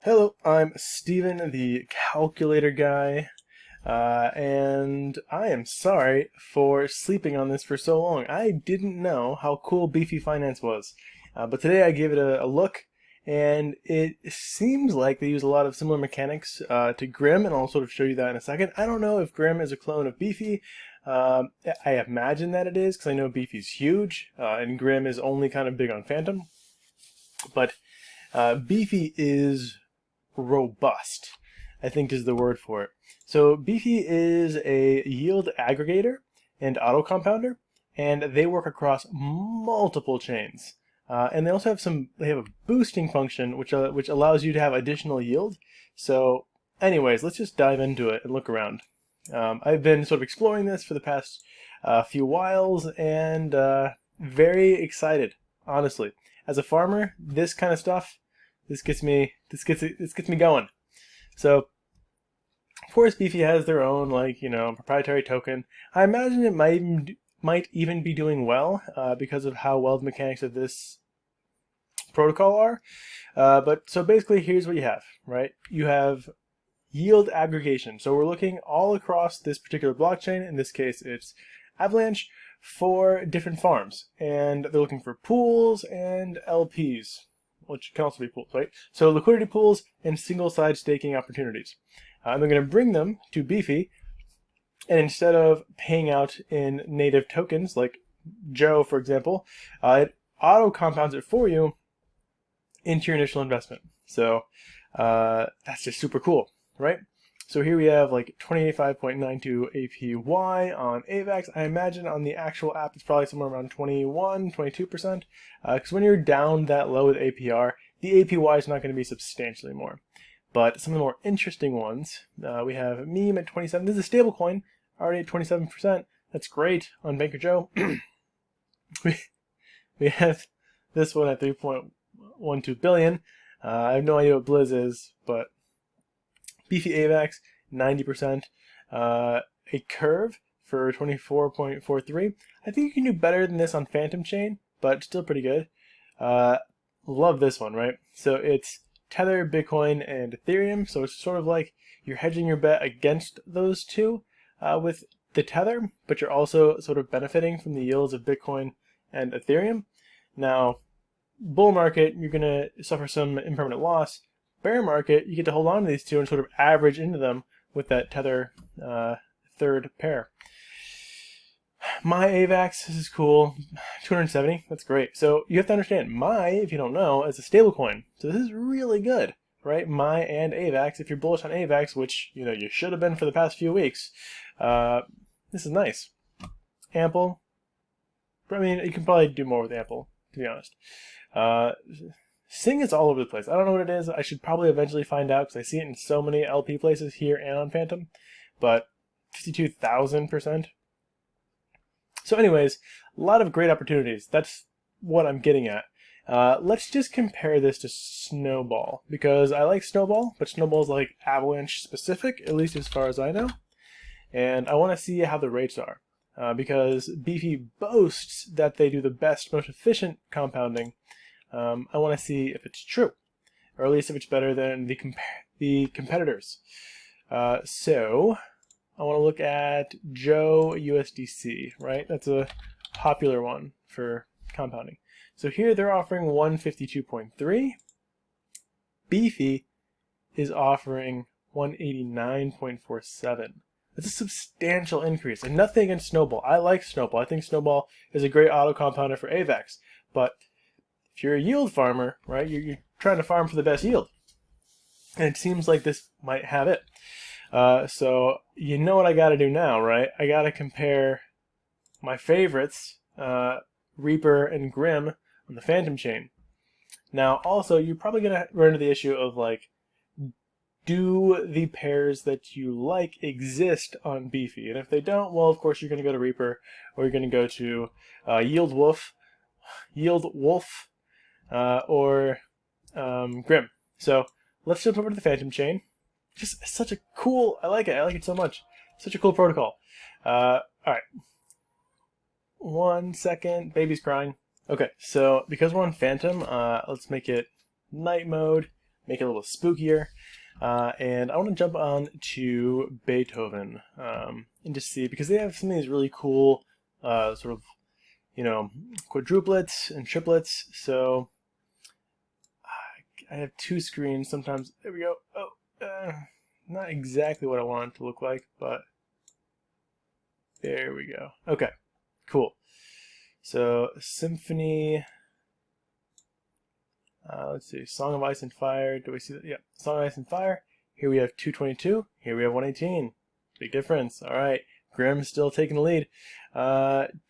Hello, I'm Steven, the calculator guy, and I am sorry for sleeping on this for so long. I didn't know how cool Beefy.Finance was, but today I gave it a look, and it seems like they use a lot of similar mechanics to Grim, and I'll sort of show you that in a second. I don't know if Grim is a clone of Beefy. I imagine that it is, because I know Beefy's huge, and Grim is only kind of big on Phantom, but Beefy is robust, I think is the word for it. So Beefy is a yield aggregator and auto compounder, and they work across multiple chains. And they also have they have a boosting function which allows you to have additional yield. So anyways, let's just dive into it and look around. I've been sort of exploring this for the past few whiles, and very excited, honestly. As a farmer, this kind of stuff, this gets me going. So, of course, Beefy has their own, proprietary token. I imagine it might even be doing well because of how well the mechanics of this protocol are. But so basically, here's what you have, right? You have yield aggregation. So we're looking all across this particular blockchain. In this case, it's Avalanche, for different farms, and they're looking for pools and LPs, which can also be pools, right? So liquidity pools and single-side staking opportunities. And they're going to bring them to Beefy, and instead of paying out in native tokens, like Joe, for example, it auto-compounds it for you into your initial investment. So that's just super cool, right? So here we have like 25.92 APY on AVAX. I imagine on the actual app it's probably somewhere around 21, 22%. Because when you're down that low with APR, the APY is not going to be substantially more. But some of the more interesting ones, we have meme at 27. This is a stable coin, already at 27%. That's great on Banker Joe. we have this one at 3.12 billion. I have no idea what Blizz is, but Beefy AVAX, 90%. A curve for 24.43. I think you can do better than this on Phantom Chain, but still pretty good. Love this one, right? So it's Tether, Bitcoin, and Ethereum. So it's sort of like you're hedging your bet against those two with the Tether, but you're also sort of benefiting from the yields of Bitcoin and Ethereum. Now, bull market, you're going to suffer some impermanent loss. Bear market, you get to hold on to these two and sort of average into them with that Tether third pair. My AVAX, this is cool, 270, that's great. So you have to understand, if you don't know, is a stable coin. So this is really good, right? And AVAX, if you're bullish on AVAX, which you should have been for the past few weeks, this is nice. Ample, I mean, you can probably do more with Ample, to be honest. Sing is all over the place. I don't know what it is. I should probably eventually find out because I see it in so many LP places here and on Phantom. But 52,000%. So anyways, a lot of great opportunities. That's what I'm getting at. Let's just compare this to Snowball, because I like Snowball, but Snowball is like Avalanche specific, at least as far as I know. And I want to see how the rates are, because Beefy boasts that they do the best, most efficient compounding. I want to see if it's true, or at least if it's better than the competitors. So I want to look at Joe USDC, right? That's a popular one for compounding. So here they're offering 152.3. Beefy is offering 189.47. That's a substantial increase, and nothing against Snowball. I like Snowball. I think Snowball is a great auto compounder for AVAX, but if you're a yield farmer, right, you're trying to farm for the best yield. And it seems like this might have it. So you know what I got to do now, right? I got to compare my favorites, Reaper and Grim, on the Phantom chain. Now, also, you're probably going to run into the issue of, like, do the pairs that you like exist on Beefy? And if they don't, well, of course, you're going to go to Reaper, or you're going to go to Yield Wolf, or Grim. So let's jump over to the Phantom chain. Just such a cool, I like it so much. Such a cool protocol. Alright. 1 second, baby's crying. Okay, so because we're on Phantom, let's make it night mode. make it a little spookier. And I want to jump on to Beethoven and just see, because they have some of these really cool sort of, you know, quadruplets and triplets. So I have two screens sometimes. There we go. Oh, not exactly what I want it to look like, but there we go. Okay, cool. So Symphony. Let's see, Song of Ice and Fire. Do we see that? Yeah, Song of Ice and Fire. Here we have 222. Here we have 118. Big difference. All right, Grimm's still taking the lead.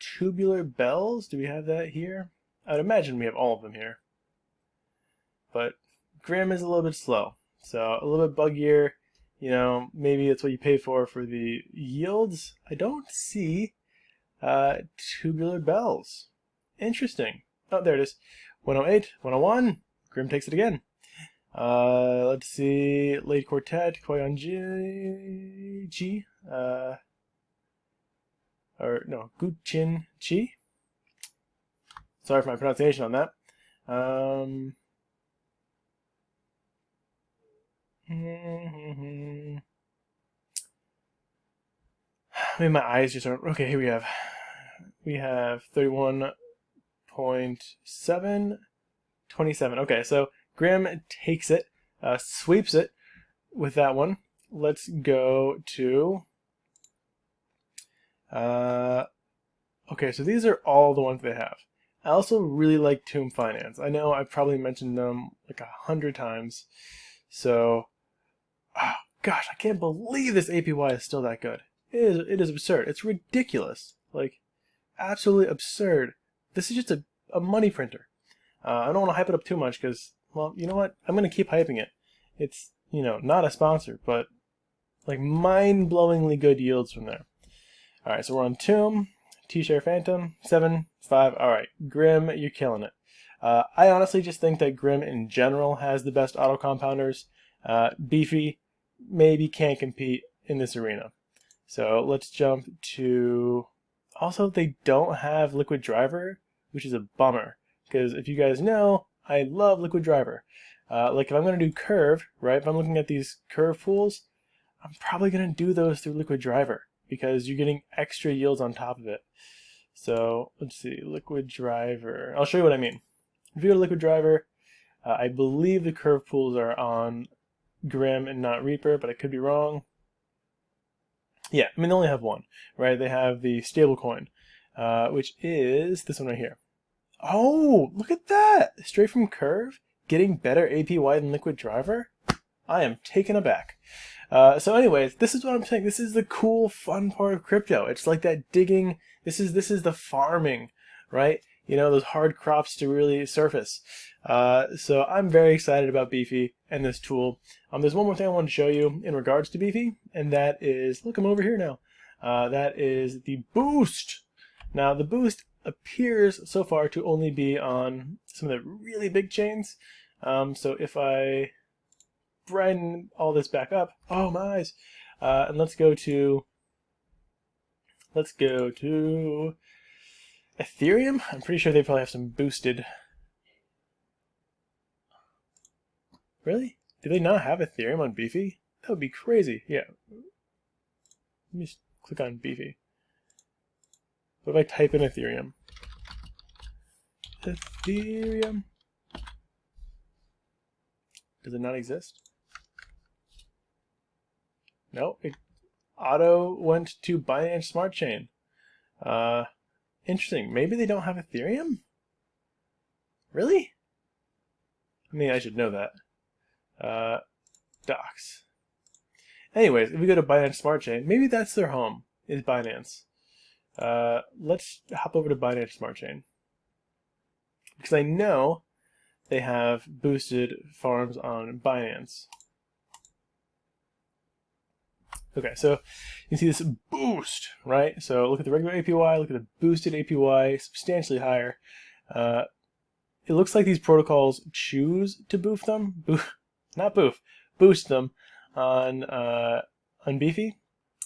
Tubular Bells. Do we have that here? I would imagine we have all of them here. But Grimm is a little bit slow, so a little bit buggier. You know, maybe that's what you pay for the yields. I don't see Tubular Bells. Interesting. Oh, there it is. 108, 101. Grimm takes it again. Let's see. Late Quartet, Koyon G. Or no, Guchin Chi. Sorry for my pronunciation on that. Maybe my eyes just aren't. Okay, here we have 31.7, 27. Okay, so Grimm takes it, sweeps it with that one. Let's go to. Okay, so these are all the ones they have. I also really like Beefy.Finance. I know I've probably mentioned them like 100 times. So, oh, gosh, I can't believe this APY is still that good. It is absurd. It's ridiculous. Like, absolutely absurd. This is just a money printer. I don't want to hype it up too much because, well, you know what? I'm going to keep hyping it. It's, you know, not a sponsor, but like mind-blowingly good yields from there. All right, so we're on Tomb, T-Share Phantom, 7, 5. All right, Grimm, you're killing it. I honestly just think that Grimm in general has the best auto compounders. Beefy maybe can't compete in this arena. So let's jump to. Also, they don't have Liquid Driver, which is a bummer. Because if you guys know, I love Liquid Driver. Like if I'm going to do curve, right? If I'm looking at these curve pools, I'm probably going to do those through Liquid Driver because you're getting extra yields on top of it. So let's see, Liquid Driver. I'll show you what I mean. If you go to Liquid Driver, I believe the curve pools are on Grimm and not Reaper, but I could be wrong. Yeah, I mean, they only have one, right? They have the stablecoin, which is this one right here. Oh, look at that! Straight from Curve, getting better APY than Liquid Driver? I am taken aback. So anyways, this is what I'm saying. This is the cool, fun part of crypto. It's like that digging. This is the farming, right? You know, those hard crops to really surface. So I'm very excited about Beefy and this tool. There's one more thing I want to show you in regards to Beefy, and that is, look, I'm over here now. That is the boost. Now, the boost appears so far to only be on some of the really big chains. So if I brighten all this back up, oh my eyes, and let's go to Ethereum. I'm pretty sure they probably have some boosted. Really? Do they not have Ethereum on Beefy? That would be crazy. Yeah. Let me just click on Beefy. What if I type in Ethereum? Ethereum. Does it not exist? No. It auto went to Binance Smart Chain. Interesting. Maybe they don't have Ethereum? Really? I mean, I should know that. Docs. Anyways, if we go to Binance Smart Chain, maybe that's their home, is Binance. Let's hop over to Binance Smart Chain. Because I know they have boosted farms on Binance. Okay, so you can see this boost, right? So look at the regular APY, look at the boosted APY, substantially higher. It looks like these protocols choose to boost them, boost them on Beefy.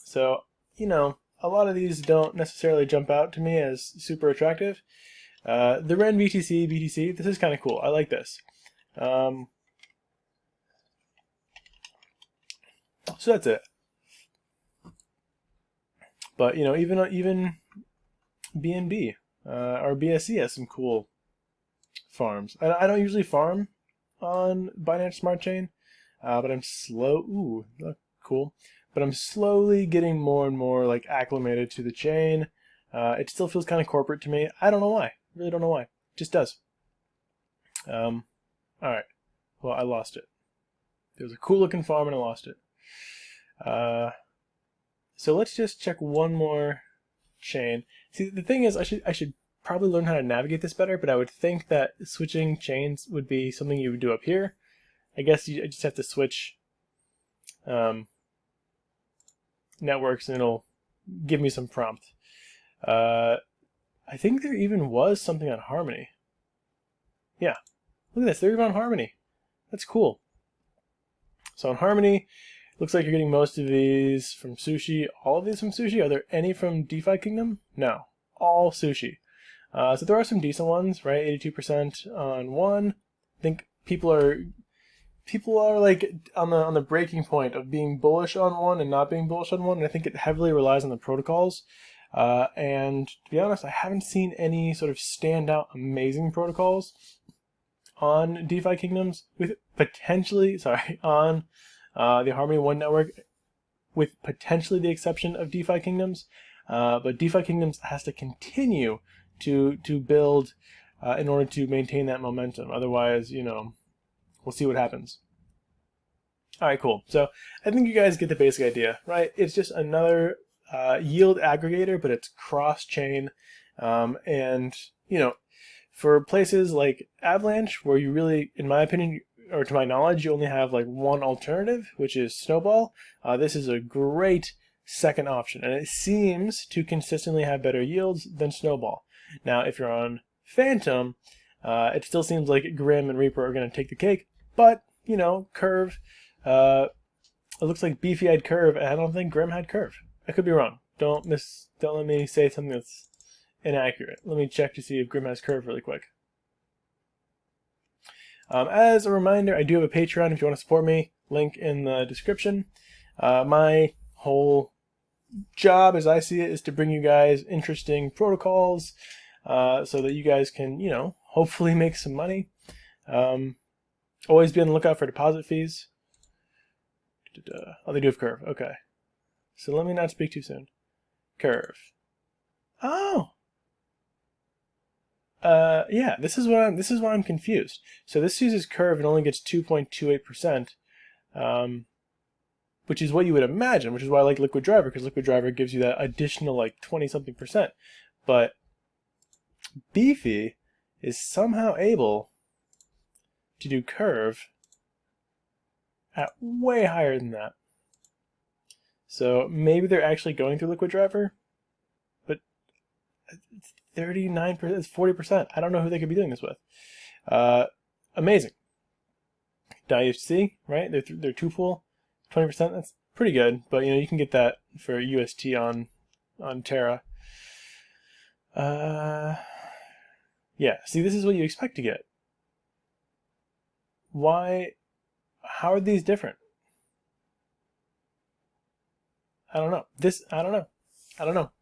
So, you know, a lot of these don't necessarily jump out to me as super attractive. The Ren BTC, this is kind of cool. I like this. So that's it. But you know, even BNB or BSC has some cool farms. I don't usually farm on Binance Smart Chain, but I'm slow. Ooh, cool. But I'm slowly getting more and more like acclimated to the chain. It still feels kind of corporate to me. I don't know why. Really don't know why. It just does. All right. Well, I lost it. There was a cool looking farm and I lost it. So let's just check one more chain. See, the thing is, I should probably learn how to navigate this better, but I would think that switching chains would be something you would do up here. I guess I just have to switch networks and it'll give me some prompt. I think there even was something on Harmony. Yeah, look at this, they're even on Harmony. That's cool. So on Harmony, looks like you're getting most of these from Sushi. All of these from Sushi? Are there any from DeFi Kingdom? No, all Sushi. So there are some decent ones, right? 82% on one. I think people are like on the breaking point of being bullish on one and not being bullish on one. And I think it heavily relies on the protocols. And to be honest, I haven't seen any sort of standout amazing protocols on DeFi Kingdoms with potentially, on the Harmony One network, with potentially the exception of DeFi Kingdoms. But DeFi Kingdoms has to continue to build in order to maintain that momentum. Otherwise, you know, we'll see what happens. All right, cool. So I think you guys get the basic idea, right? It's just another yield aggregator, but it's cross-chain. And, you know, for places like Avalanche, where you really, in my opinion, or to my knowledge, you only have like one alternative, which is Snowball. This is a great second option, and it seems to consistently have better yields than Snowball. Now, if you're on Phantom, it still seems like Grim and Reaper are going to take the cake, but, you know, Curve, it looks like Beefy had Curve, and I don't think Grim had Curve. I could be wrong. Don't let me say something that's inaccurate. Let me check to see if Grim has Curve really quick. As a reminder, I do have a Patreon if you want to support me. Link in the description. My whole job, as I see it, is to bring you guys interesting protocols so that you guys can, you know, hopefully make some money. Always be on the lookout for deposit fees. Oh, they do have Curve. Okay. So let me not speak too soon. Curve. Oh. Yeah, this is why I'm confused. So this uses Curve and only gets 2.28%, which is what you would imagine, which is why I like Liquid Driver, because Liquid Driver gives you that additional like 20-something%. But Beefy is somehow able to do Curve at way higher than that. So maybe they're actually going through Liquid Driver, but 39%, it's 40%. I don't know who they could be doing this with. Amazing. Now you see, right? They're two pool, 20%. That's pretty good, but you know you can get that for UST on Terra. Yeah. See, this is what you expect to get. Why? How are these different? I don't know. I don't know.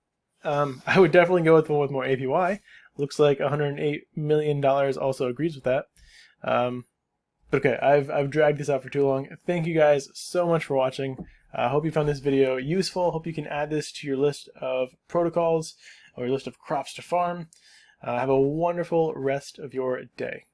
I would definitely go with one with more APY. Looks like $108 million also agrees with that. But okay, I've dragged this out for too long. Thank you guys so much for watching. I hope you found this video useful. Hope you can add this to your list of protocols or your list of crops to farm. Have a wonderful rest of your day.